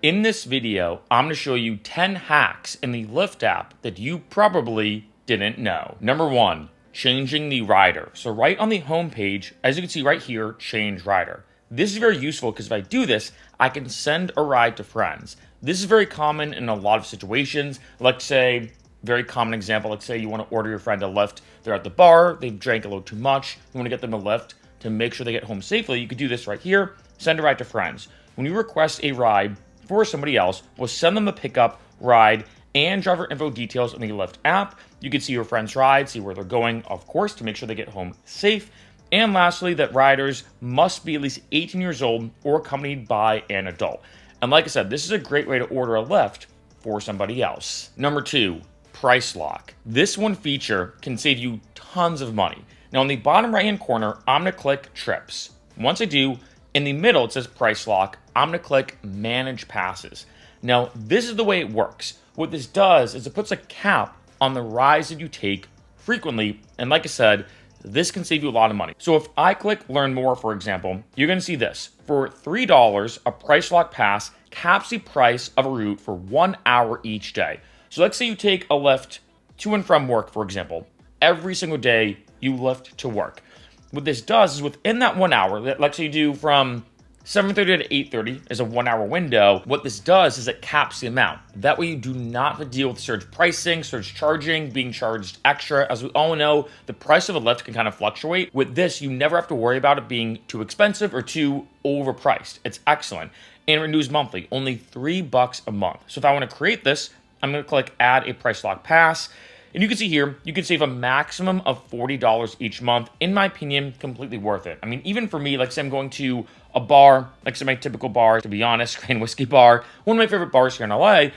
In this video, I'm going to show you 10 hacks in the Lyft app that you probably didn't know. Number 1, changing the rider. So right on the home page, as you can see right here, change rider. This is very useful because if I do this, I can send a ride to friends. This is very common in a lot of situations. Let's say, very common example, let's say you want to order your friend a Lyft. They're at the bar, they've drank a little too much. You want to get them a Lyft to make sure they get home safely. You could do this right here, send a ride to friends. When you request a ride for somebody else, we'll send them a pickup, ride, and driver info details in the Lyft app. You can see your friend's ride, see where they're going, of course, to make sure they get home safe. And lastly, that riders must be at least 18 years old or accompanied by an adult. And like I said, this is a great way to order a Lyft for somebody else. Number 2, price lock. This one feature can save you tons of money. Now, in the bottom right-hand corner, I'm going to click trips. Once I do, in the middle, it says price lock. I'm going to click manage passes. Now, this is the way it works. What this does is it puts a cap on the rides that you take frequently. And like I said, this can save you a lot of money. So if I click learn more, for example, you're going to see this. For $3, a price lock pass caps the price of a route for 1 hour each day. So let's say you take a Lyft to and from work, for example. Every single day you Lyft to work. What this does is within that 1 hour, let's say you do from 7:30 to 8:30 is a 1 hour window. What this does is it caps the amount. That way you do not have to deal with surge pricing, surge charging, being charged extra. As we all know, the price of a Lyft can kind of fluctuate. With this, you never have to worry about it being too expensive or too overpriced. It's excellent. And it renews monthly, only $3 a month. So if I want to create this, I'm going to click add a price lock pass. And you can see here, you can save a maximum of $40 each month. In my opinion, completely worth it. I mean, even for me, like say I'm going to a bar, like say my typical bar, to be honest, Grain Whiskey Bar, one of my favorite bars here in LA. I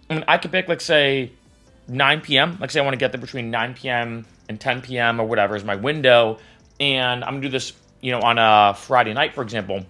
mean, I could pick, like say 9 p.m. Like say I want to get there between 9 p.m. and 10 p.m. or whatever is my window. And I'm going to do this, on a Friday night, for example.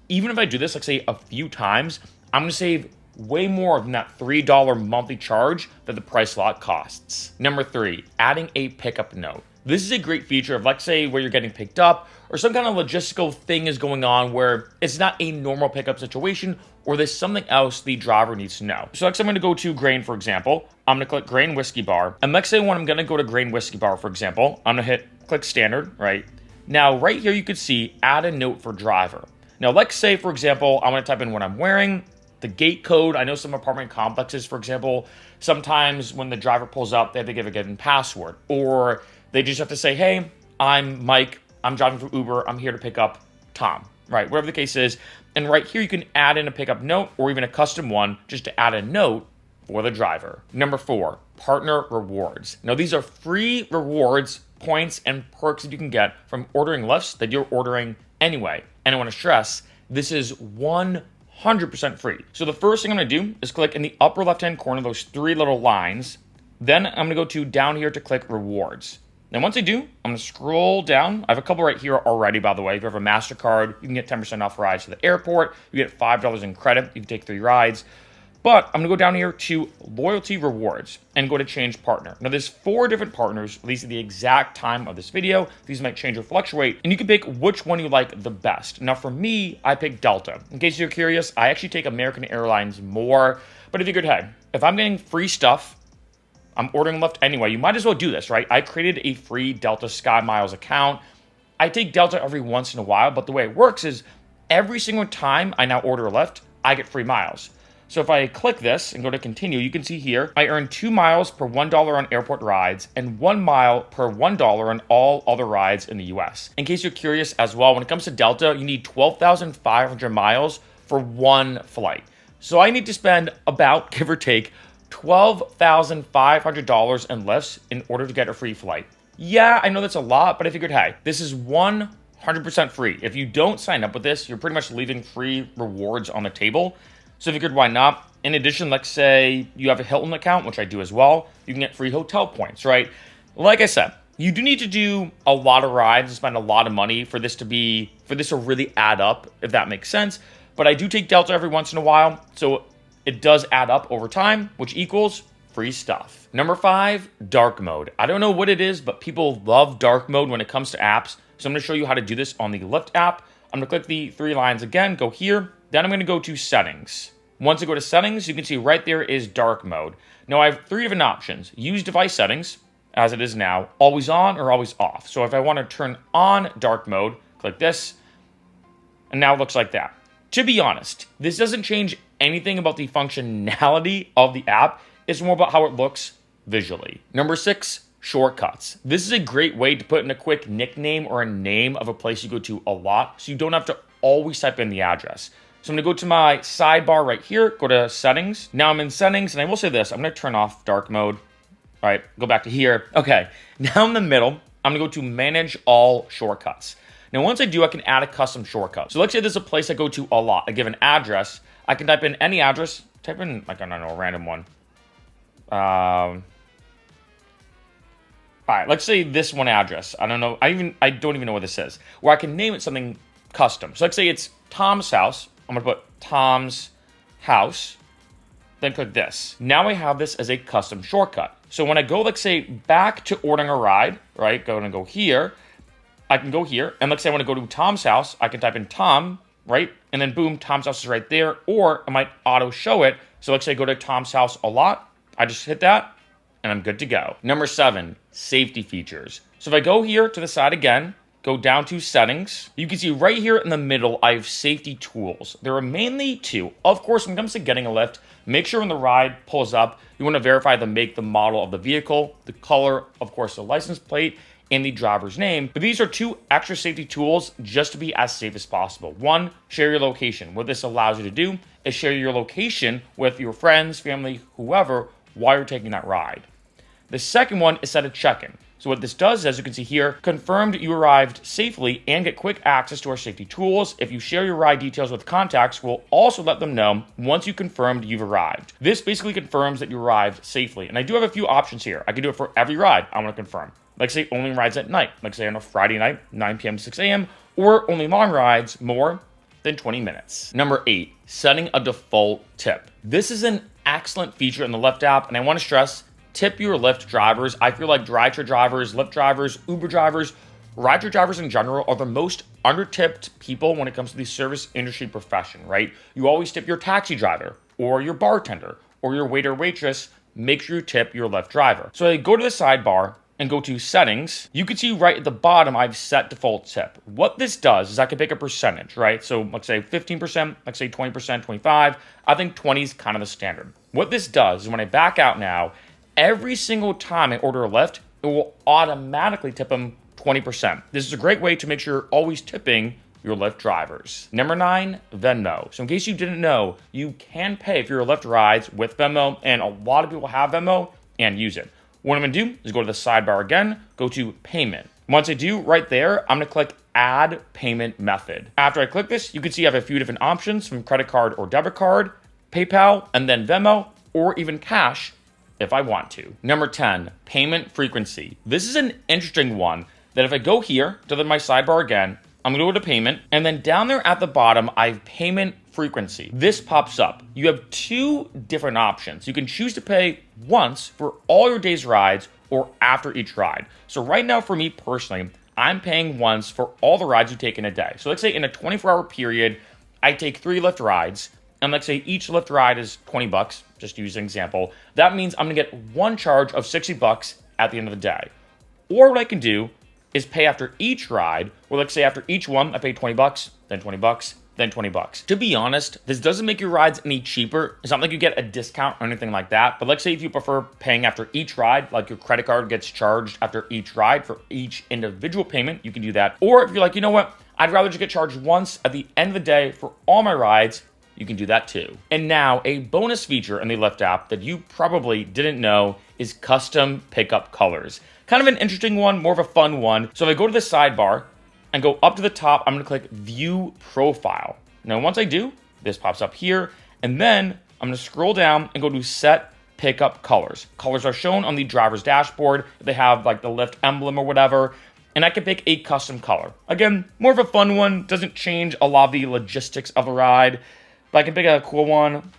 Even if I do this, like say a few times, I'm going to save way more than that $3 monthly charge that the price lock costs. Number 3, adding a pickup note. This is a great feature of, let's say, where you're getting picked up or some kind of logistical thing is going on where it's not a normal pickup situation or there's something else the driver needs to know. So let's say I'm going to go to Grain, for example. I'm going to click Grain Whiskey Bar. And let's say when I'm going to go to Grain Whiskey Bar, for example, I'm going to click standard, right? Now, right here, you could see add a note for driver. Now, let's say, for example, I want to type in what I'm wearing, the gate code. I know some apartment complexes, for example, sometimes when the driver pulls up, they have to give a given password, or they just have to say, hey, I'm Mike, I'm driving for Uber, I'm here to pick up Tom, right? Whatever the case is. And right here, you can add in a pickup note or even a custom one just to add a note for the driver. Number 4, partner rewards. Now, these are free rewards, points, and perks that you can get from ordering Lyfts that you're ordering anyway. And I want to stress, this is 100% free. So the first thing I'm going to do is click in the upper left-hand corner, those 3 little lines. Then I'm going to go to down here to click rewards. Then once I do, I'm going to scroll down. I have a couple right here already, by the way. If you have a MasterCard, you can get 10% off rides to the airport. You get $5 in credit. You can take 3 rides. But I'm going to go down here to loyalty rewards and go to change partner. Now there's 4 different partners, at least at the exact time of this video. These might change or fluctuate, and you can pick which one you like the best. Now for me, I picked Delta. In case you're curious, I actually take American Airlines more, but I figured, hey, if I'm getting free stuff, I'm ordering Lyft anyway, you might as well do this, right? I created a free Delta Sky Miles account. I take Delta every once in a while, but the way it works is every single time I now order a Lyft, I get free miles. So if I click this and go to continue, you can see here, I earn 2 miles per $1 on airport rides and 1 mile per $1 on all other rides in the US. In case you're curious as well, when it comes to Delta, you need 12,500 miles for 1 flight. So I need to spend about, give or take, $12,500 in Lyfts in order to get a free flight. Yeah, I know that's a lot, but I figured, hey, this is 100% free. If you don't sign up with this, you're pretty much leaving free rewards on the table. So I figured, why not? In addition, let's say you have a Hilton account, which I do as well. You can get free hotel points, right? Like I said, you do need to do a lot of rides and spend a lot of money for this to really add up, if that makes sense. But I do take Delta every once in a while, so it does add up over time, which equals free stuff. Number 5, dark mode. I don't know what it is, but people love dark mode when it comes to apps. So I'm going to show you how to do this on the Lyft app. I'm going to click the 3 lines again, go here. Then I'm going to go to settings. Once I go to settings, you can see right there is dark mode. Now I have 3 different options. Use device settings, as it is now, always on or always off. So if I want to turn on dark mode, click this, and now it looks like that. To be honest, this doesn't change anything about the functionality of the app. It's more about how it looks visually. Number 6, shortcuts. This is a great way to put in a quick nickname or a name of a place you go to a lot, so you don't have to always type in the address. So I'm gonna go to my sidebar right here, go to settings. Now I'm in settings, and I will say this, I'm gonna turn off dark mode. All right, go back to here. Okay, now in the middle, I'm gonna go to manage all shortcuts. Now, once I do, I can add a custom shortcut. So let's say there's a place I go to a lot. I give an address. I can type in any address. Type in, like, I don't know, a random one. All right, let's say this one address. I don't know. I don't even know what this is. Where I can name it something custom. So let's say it's Tom's house. I'm gonna put Tom's house. Then click this. Now I have this as a custom shortcut. So when I go, let's say, back to ordering a ride, right? Go here. I can go here, and let's say I want to go to Tom's house. I can type in Tom, right? And then boom, Tom's house is right there. Or I might auto show it. So let's say I go to Tom's house a lot. I just hit that, and I'm good to go. Number 7, safety features. So if I go here to the side again, go down to settings, you can see right here in the middle, I have safety tools. There are mainly 2. Of course, when it comes to getting a lift, make sure when the ride pulls up, you want to verify the make, the model of the vehicle, the color, of course, the license plate, and the driver's name. But these are 2 extra safety tools just to be as safe as possible. 1, share your location. What this allows you to do is share your location with your friends, family, whoever, while you're taking that ride. The second one is set a check-in. So what this does, as you can see here, confirmed you arrived safely and get quick access to our safety tools. If you share your ride details with contacts, we'll also let them know once you confirmed you've arrived. This basically confirms that you arrived safely. And I do have a few options here. I can do it for every ride I want to confirm. Like say only rides at night, like say on a Friday night, 9 p.m. to 6 a.m., or only long rides more than 20 minutes. Number 8, setting a default tip. This is an excellent feature in the Lyft app, and I want to stress, tip your Lyft drivers. I feel like rideshare drivers, Lyft drivers, Uber drivers, rideshare drivers in general are the most under-tipped people when it comes to the service industry profession, right? You always tip your taxi driver, or your bartender, or your waiter, waitress. Make sure you tip your Lyft driver. So I go to the sidebar, and go to settings, you can see right at the bottom, I've set default tip. What this does is I can pick a percentage, right? So let's say 15%, let's say 20%, 25. I think 20 is kind of the standard. What this does is when I back out now, every single time I order a Lyft, it will automatically tip them 20%. This is a great way to make sure you're always tipping your Lyft drivers. Number 9, Venmo. So in case you didn't know, you can pay for your Lyft rides with Venmo, and a lot of people have Venmo and use it. What I'm gonna do is go to the sidebar again, go to payment. Once I do, right there, I'm gonna click add payment method. After I click this, you can see I have a few different options from credit card or debit card, PayPal, and then Venmo, or even cash if I want to. Number 10, payment frequency. This is an interesting one that if I go here to my sidebar again, I'm gonna go to payment, and then down there at the bottom, I have payment frequency. This pops up. You have 2 different options. You can choose to pay once for all your day's rides or after each ride. So right now for me personally, I'm paying once for all the rides you take in a day. So let's say in a 24-hour period, I take 3 Lyft rides, and let's say each Lyft ride is 20 bucks, just to use an example. That means I'm gonna get one charge of 60 bucks at the end of the day. Or what I can do is pay after each ride, or let's say after each one, I pay 20 bucks, then 20 bucks, then 20 bucks. To be honest, this doesn't make your rides any cheaper. It's not like you get a discount or anything like that. But let's say if you prefer paying after each ride, like your credit card gets charged after each ride for each individual payment, you can do that. Or if you're like, you know what, I'd rather just get charged once at the end of the day for all my rides, you can do that too. And now a bonus feature in the Lyft app that you probably didn't know is custom pickup colors. Kind of an interesting one, more of a fun one. So if I go to the sidebar and go up to the top, I'm gonna click view profile. Now, once I do, this pops up here, and then I'm gonna scroll down and go to set pickup colors. Colors are shown on the driver's dashboard. They have like the Lyft emblem or whatever, and I can pick a custom color. Again, more of a fun one, doesn't change a lot of the logistics of the ride, but I can pick a cool one,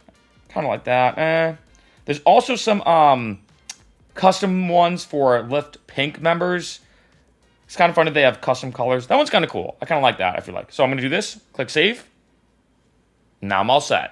kind of like that. There's also some custom ones for Lyft Pink members. It's kind of fun that they have custom colors. That one's kind of cool. I kind of like that, I feel like. So I'm going to do this, click save. Now I'm all set.